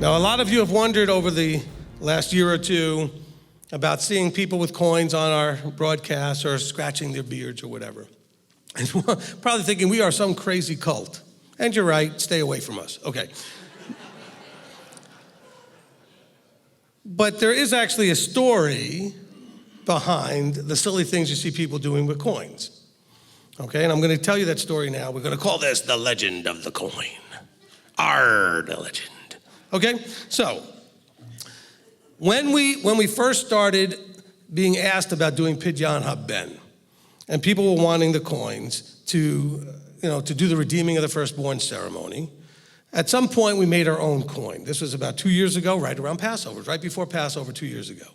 Now, a lot of you have wondered over the last year or two about seeing people with coins on our broadcasts or scratching their beards or whatever. And probably thinking we are some crazy cult. And you're right, stay away from us. Okay. But there is actually a story behind the silly things you see people doing with coins. Okay, and I'm going to tell you that story now. We're going to call this the legend of the coin. The legend. Okay, so when we first started being asked about doing Pidyon Haben, and people were wanting the coins to do the redeeming of the firstborn ceremony, at some point we made our own coin. This was about 2 years ago, right around Passover, right before Passover 2 years ago.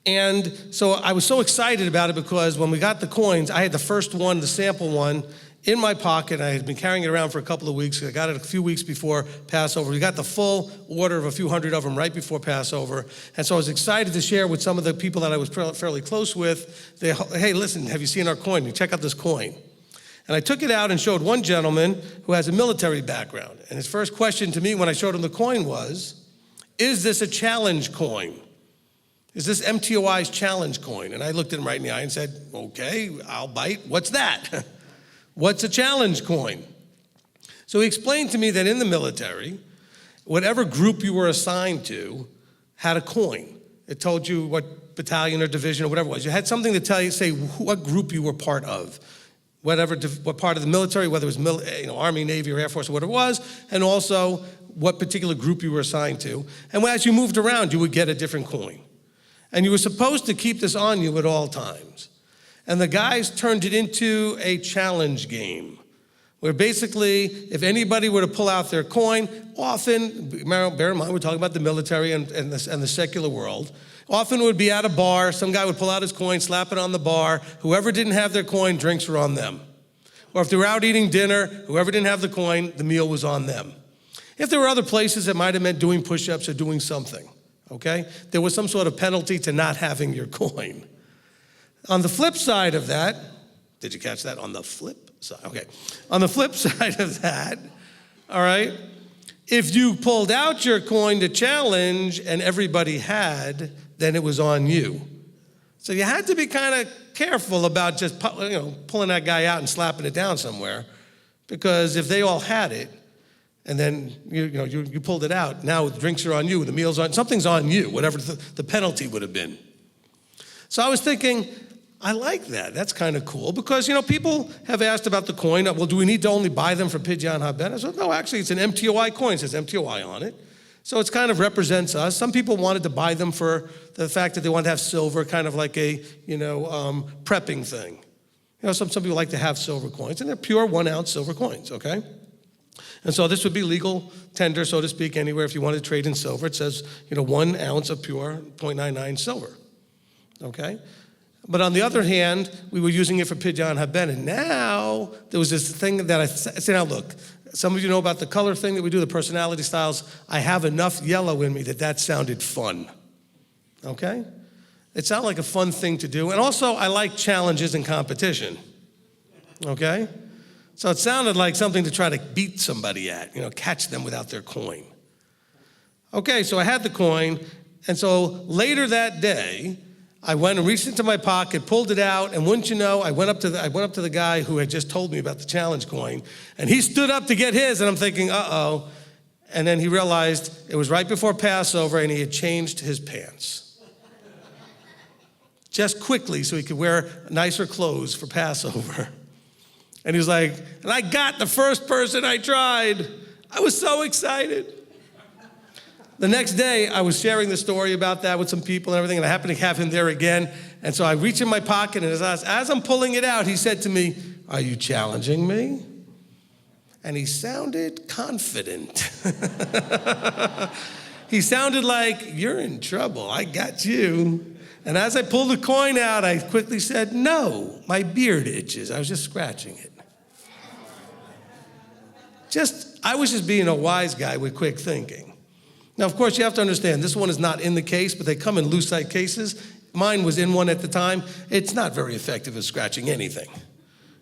And so I was so excited about it because when we got the coins, I had the first one, the sample one, in my pocket. I had been carrying it around for a couple of weeks. I got it a few weeks before Passover. We got the full order of a few hundred of them right before Passover. And so I was excited to share with some of the people that I was fairly close with. Hey, listen, have you seen our coin? You check out this coin. And I took it out and showed one gentleman who has a military background. And his first question to me when I showed him the coin was, is this a challenge coin? Is this MTOI's challenge coin? And I looked at him right in the eye and said, okay, I'll bite. What's that? What's a challenge coin? So he explained to me that in the military, whatever group you were assigned to had a coin. It told you what battalion or division or whatever it was. You had something to tell you, say what group you were part of. What part of the military, whether it was Army, Navy, or Air Force, or whatever it was, and also what particular group you were assigned to. And as you moved around, you would get a different coin. And you were supposed to keep this on you at all times. And the guys turned it into a challenge game, where basically, if anybody were to pull out their coin, often, bear in mind, we're talking about the military and the secular world, often it would be at a bar, some guy would pull out his coin, slap it on the bar, whoever didn't have their coin, drinks were on them. Or if they were out eating dinner, whoever didn't have the coin, the meal was on them. If there were other places, it might have meant doing push-ups or doing something, okay? There was some sort of penalty to not having your coin. On the flip side of that, did you catch that? On the flip side, okay. On the flip side of that, all right, if you pulled out your coin to challenge and everybody had, then it was on you. So you had to be kind of careful about just pulling that guy out and slapping it down somewhere, because if they all had it, and then you pulled it out, now the drinks are on you, the meal's on, something's on you, whatever the penalty would have been. So I was thinking, I like that. That's kind of cool because, people have asked about the coin. Well, do we need to only buy them for Pidyon Haben? I said, no, actually, it's an MTOI coin. It says MTOI on it. So it kind of represents us. Some people wanted to buy them for the fact that they wanted to have silver, kind of like a, prepping thing. Some people like to have silver coins, and they're pure 1 ounce silver coins, okay? And so this would be legal tender, so to speak, anywhere if you wanted to trade in silver. It says, 1 ounce of pure 0.99 silver, okay? But on the other hand, we were using it for Pidyon Haben, and now there was this thing that I said, now look, some of you know about the color thing that we do, the personality styles. I have enough yellow in me that sounded fun, okay? It sounded like a fun thing to do, and also I like challenges and competition, okay? So it sounded like something to try to beat somebody at, catch them without their coin. Okay, so I had the coin, and so later that day, I went and reached into my pocket, pulled it out, and wouldn't you know, I went up to the guy who had just told me about the challenge coin, and he stood up to get his, and I'm thinking, uh-oh. And then he realized it was right before Passover, and he had changed his pants. Just quickly, so he could wear nicer clothes for Passover. And he was like, and I got the first person I tried. I was so excited. The next day, I was sharing the story about that with some people and everything, and I happened to have him there again. And so I reach in my pocket, and as I'm pulling it out, he said to me, are you challenging me? And he sounded confident. He sounded like, you're in trouble, I got you. And as I pulled the coin out, I quickly said, no, my beard itches. I was just scratching it. I was just being a wise guy with quick thinking. Now, of course, you have to understand, this one is not in the case, but they come in lucite cases. Mine was in one at the time. It's not very effective at scratching anything.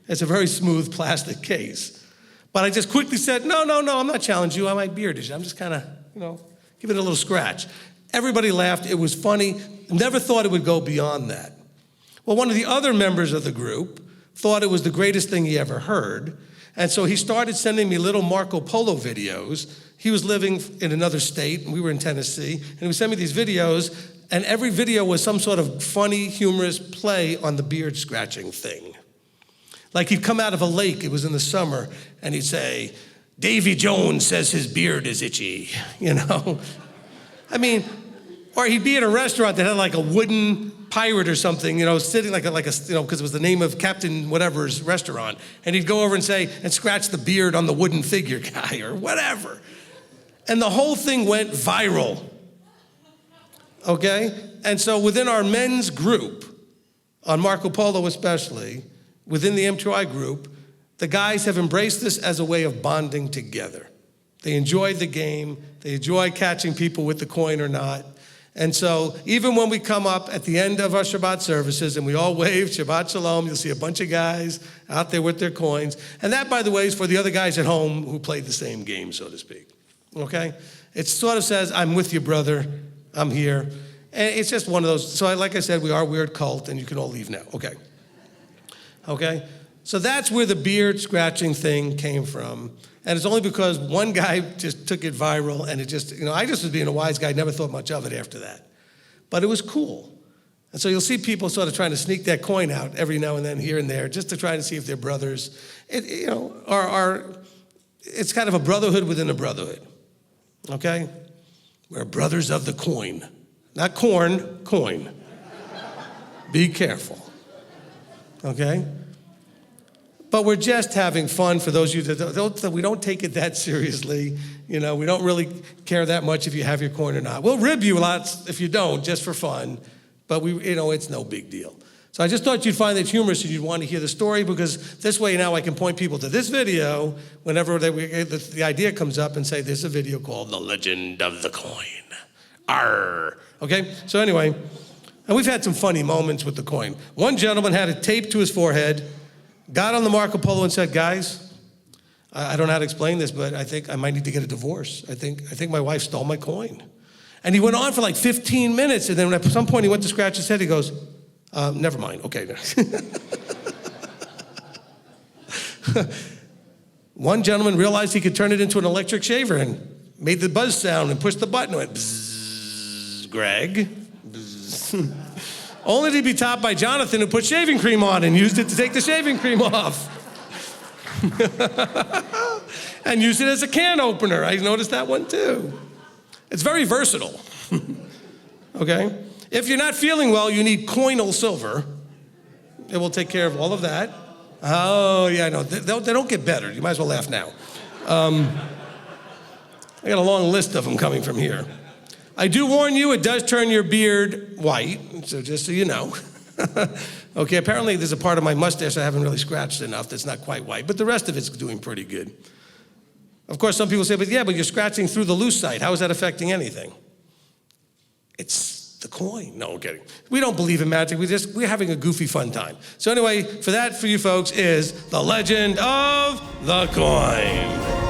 It's a very smooth plastic case. But I just quickly said, no, I'm not challenging you. My beard is. I'm just kind of, Give it a little scratch. Everybody laughed. It was funny. Never thought it would go beyond that. Well, one of the other members of the group thought it was the greatest thing he ever heard. And so he started sending me little Marco Polo videos. He was living in another state, and we were in Tennessee. And he would send me these videos, and every video was some sort of funny, humorous play on the beard scratching thing. Like he'd come out of a lake, it was in the summer, and he'd say, Davy Jones says his beard is itchy, you know? I mean, or he'd be in a restaurant that had like a wooden pirate or something, you know, sitting like a you know, because it was the name of Captain whatever's restaurant, and he'd go over and say, and scratch the beard on the wooden figure guy or whatever. And the whole thing went viral, okay? And so within our men's group, on Marco Polo especially, within the MTOI group, the guys have embraced this as a way of bonding together. They enjoy the game, they enjoy catching people with the coin or not. And so even when we come up at the end of our Shabbat services and we all wave Shabbat Shalom, you'll see a bunch of guys out there with their coins. And that, by the way, is for the other guys at home who played the same game, so to speak. Okay? It sort of says, I'm with you, brother. I'm here. And it's just one of those. So like I said, we are a weird cult, and you can all leave now. Okay? Okay? So that's where the beard scratching thing came from. And it's only because one guy just took it viral, and it just, you know, I just was being a wise guy, never thought much of it after that. But it was cool. And so you'll see people sort of trying to sneak that coin out every now and then, here and there, just to try to see if they're brothers. It, you know, it's kind of a brotherhood within a brotherhood. Okay? We're brothers of the coin. Not corn, coin. Be careful. Okay? But we're just having fun for those of you that we don't take it that seriously. You know, we don't really care that much if you have your coin or not. We'll rib you lots if you don't, just for fun. But you know, it's no big deal. So I just thought you'd find that humorous and you'd want to hear the story, because this way now I can point people to this video whenever the idea comes up and say, there's a video called The Legend of the Coin. Arr. Okay? So anyway, and we've had some funny moments with the coin. One gentleman had it taped to his forehead, got on the Marco Polo and said, guys, I don't know how to explain this, but I think I might need to get a divorce. I think my wife stole my coin. And he went on for like 15 minutes, and then at some point he went to scratch his head, he goes, never mind, okay. One gentleman realized he could turn it into an electric shaver and made the buzz sound and pushed the button and went, bzzz, Greg, bzzz. Only to be topped by Jonathan, who put shaving cream on and used it to take the shaving cream off. And used it as a can opener. I noticed that one too. It's very versatile. Okay? If you're not feeling well, you need coinal silver. It will take care of all of that. Oh, yeah, I know. They don't get better. You might as well laugh now. I got a long list of them coming from here. I do warn you, it does turn your beard white, so just so you know. Okay, apparently there's a part of my mustache I haven't really scratched enough that's not quite white, but the rest of it's doing pretty good. Of course, some people say, but you're scratching through the lucite. How is that affecting anything? It's the coin. No, I'm kidding. We don't believe in magic. We're having a goofy, fun time. So anyway, for you folks is The Legend of the Coin.